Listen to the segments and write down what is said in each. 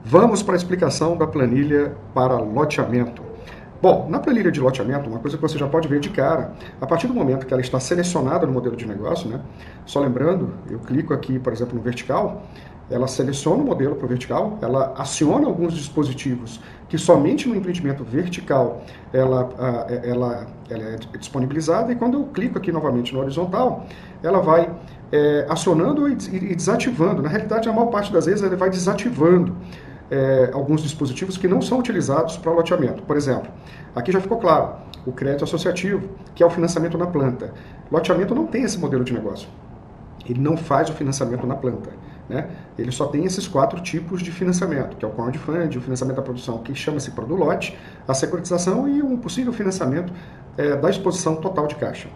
Vamos para a explicação da planilha para loteamento. Bom, na planilha de loteamento, uma coisa que você já pode ver de cara, a partir do momento que ela está selecionada no modelo de negócio, né? Só lembrando, eu clico aqui, por exemplo, no vertical, ela seleciona o modelo para o vertical, ela aciona alguns dispositivos que somente no empreendimento vertical ela é disponibilizada, e quando eu clico aqui novamente no horizontal, ela vai acionando e desativando. Na realidade, a maior parte das vezes ela vai desativando alguns dispositivos que não são utilizados para loteamento. Por exemplo, aqui já ficou claro, o crédito associativo, que é o financiamento na planta. Loteamento não tem esse modelo de negócio. Ele não faz o financiamento na planta, né? Ele só tem esses 4 tipos de financiamento, que é o crowdfunding, o financiamento da produção, que chama-se do lote, a securitização e um possível financiamento da exposição total de caixa.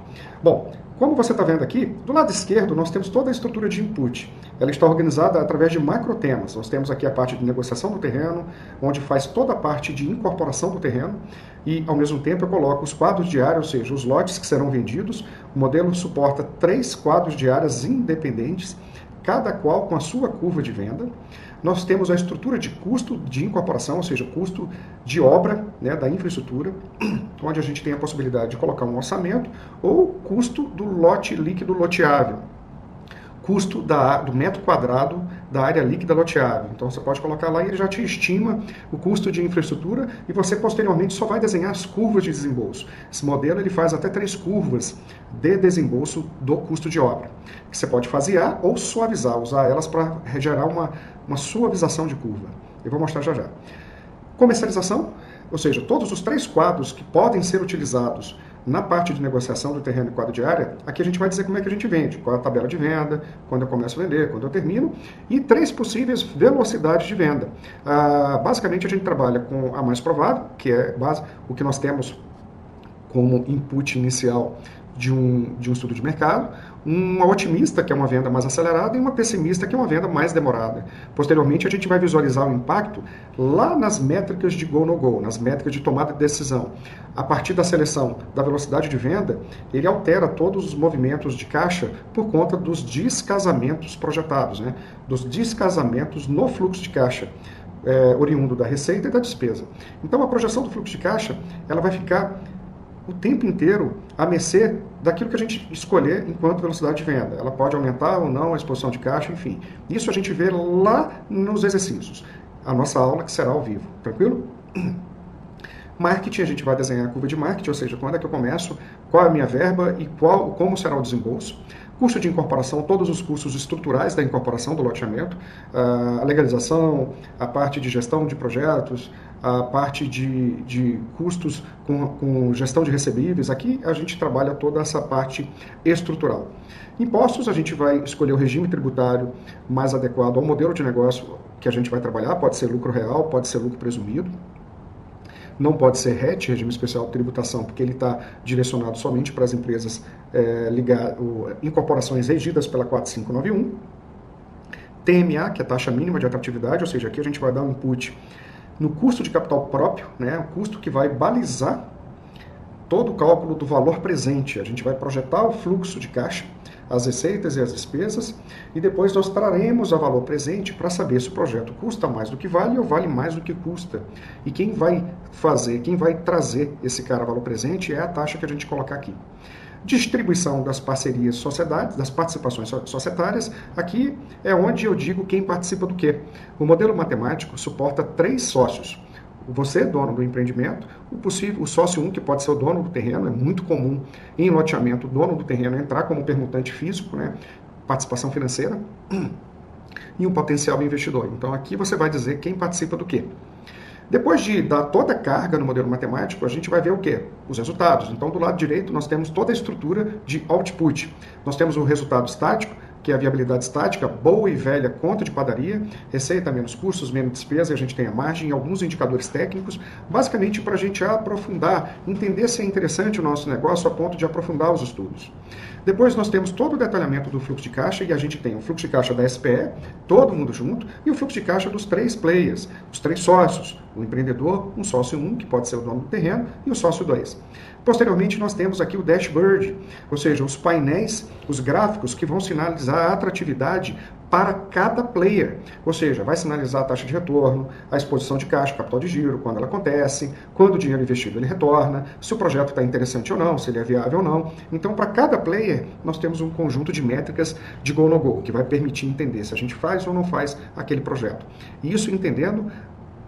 Bom, como você está vendo aqui, do lado esquerdo nós temos toda a estrutura de input. Ela está organizada através de macrotemas. Nós temos aqui a parte de negociação do terreno, onde faz toda a parte de incorporação do terreno, e ao mesmo tempo eu coloco os quadros de área, ou seja, os lotes que serão vendidos. O modelo suporta 3 quadros de áreas independentes, cada qual com a sua curva de venda. Nós temos a estrutura de custo de incorporação, ou seja, custo de obra, né, da infraestrutura, onde a gente tem a possibilidade de colocar um orçamento, ou custo do lote líquido loteável, custo do metro quadrado da área líquida loteável. Então você pode colocar lá e ele já te estima o custo de infraestrutura, e você posteriormente só vai desenhar as curvas de desembolso. Esse modelo ele faz até 3 curvas de desembolso do custo de obra, que você pode fasear ou suavizar, usar elas para gerar uma suavização de curva. Eu vou mostrar já já. Comercialização, ou seja, todos os 3 quadros que podem ser utilizados na parte de negociação do terreno e quadro de área, aqui a gente vai dizer como é que a gente vende, qual é a tabela de venda, quando eu começo a vender, quando eu termino, e 3 possíveis velocidades de venda. Basicamente a gente trabalha com a mais provável, que é o que nós temos como input inicial de um estudo de mercado, uma otimista, que é uma venda mais acelerada, e uma pessimista, que é uma venda mais demorada. Posteriormente, a gente vai visualizar o impacto lá nas métricas de go-no-go, nas métricas de tomada de decisão. A partir da seleção da velocidade de venda, ele altera todos os movimentos de caixa por conta dos descasamentos projetados, né? Dos descasamentos no fluxo de caixa, oriundo da receita e da despesa. Então, a projeção do fluxo de caixa ela vai ficar o tempo inteiro a mercê daquilo que a gente escolher enquanto velocidade de venda. Ela pode aumentar ou não a exposição de caixa, enfim. Isso a gente vê lá nos exercícios. A nossa aula que será ao vivo. Tranquilo? Marketing, a gente vai desenhar a curva de marketing, ou seja, quando é que eu começo, qual é a minha verba e como será o desembolso. Custo de incorporação, todos os custos estruturais da incorporação do loteamento, a legalização, a parte de gestão de projetos, a parte de custos com gestão de recebíveis. Aqui a gente trabalha toda essa parte estrutural. Impostos, a gente vai escolher o regime tributário mais adequado ao modelo de negócio que a gente vai trabalhar, pode ser lucro real, pode ser lucro presumido. Não pode ser RET, regime especial de tributação, porque ele está direcionado somente para as empresas incorporações regidas pela 4591. TMA, que é a taxa mínima de atratividade, ou seja, aqui a gente vai dar um input no custo de capital próprio, né, o custo que vai balizar todo o cálculo do valor presente. A gente vai projetar o fluxo de caixa, as receitas e as despesas, e depois nós traremos a valor presente para saber se o projeto custa mais do que vale ou vale mais do que custa. E quem vai trazer esse cara a valor presente é a taxa que a gente colocar aqui. Distribuição das parcerias sociedades, das participações societárias, aqui é onde eu digo quem participa do quê. O modelo matemático suporta 3 sócios. Você, dono do empreendimento, o sócio 1, que pode ser o dono do terreno, é muito comum em loteamento o dono do terreno entrar como permutante físico, né, participação financeira, e um potencial investidor. Então aqui você vai dizer quem participa do quê. Depois de dar toda a carga no modelo matemático, a gente vai ver o quê? Os resultados. Então do lado direito nós temos toda a estrutura de output. Nós temos o resultado estático, que é a viabilidade estática, boa e velha conta de padaria, receita menos custos, menos despesa, e a gente tem a margem e alguns indicadores técnicos, basicamente para a gente aprofundar, entender se é interessante o nosso negócio a ponto de aprofundar os estudos. Depois nós temos todo o detalhamento do fluxo de caixa, e a gente tem o fluxo de caixa da SPE, todo mundo junto, e o fluxo de caixa dos 3 players, os 3 sócios, o empreendedor, um sócio 1, que pode ser o dono do terreno, e o sócio 2. Posteriormente, nós temos aqui o dashboard, ou seja, os painéis, os gráficos que vão sinalizar a atratividade para cada player, ou seja, vai sinalizar a taxa de retorno, a exposição de caixa, capital de giro, quando ela acontece, quando o dinheiro investido ele retorna, se o projeto está interessante ou não, se ele é viável ou não. Então, para cada player, nós temos um conjunto de métricas de go no go, que vai permitir entender se a gente faz ou não faz aquele projeto. E isso entendendo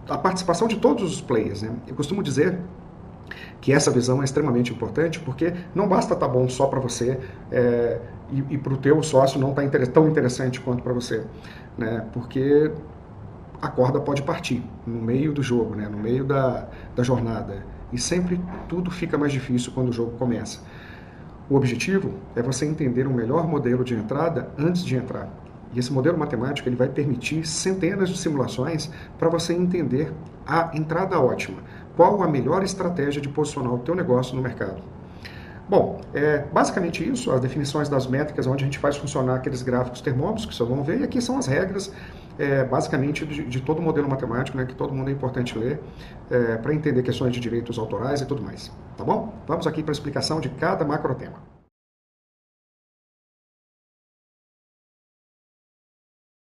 a participação de todos os players, né? Eu costumo dizer que essa visão é extremamente importante, porque não basta estar bom só para você e para o teu sócio não estar tão interessante quanto para você, né? Porque a corda pode partir no meio do jogo, né? No meio da jornada. E sempre tudo fica mais difícil quando o jogo começa. O objetivo é você entender um melhor modelo de entrada antes de entrar. E esse modelo matemático ele vai permitir centenas de simulações para você entender a entrada ótima. Qual a melhor estratégia de posicionar o teu negócio no mercado? Bom, basicamente isso, as definições das métricas, onde a gente faz funcionar aqueles gráficos termômetros que vocês vão ver, e aqui são as regras, basicamente, de todo o modelo matemático, né, que todo mundo é importante ler, para entender questões de direitos autorais e tudo mais, tá bom? Vamos aqui para a explicação de cada macro tema.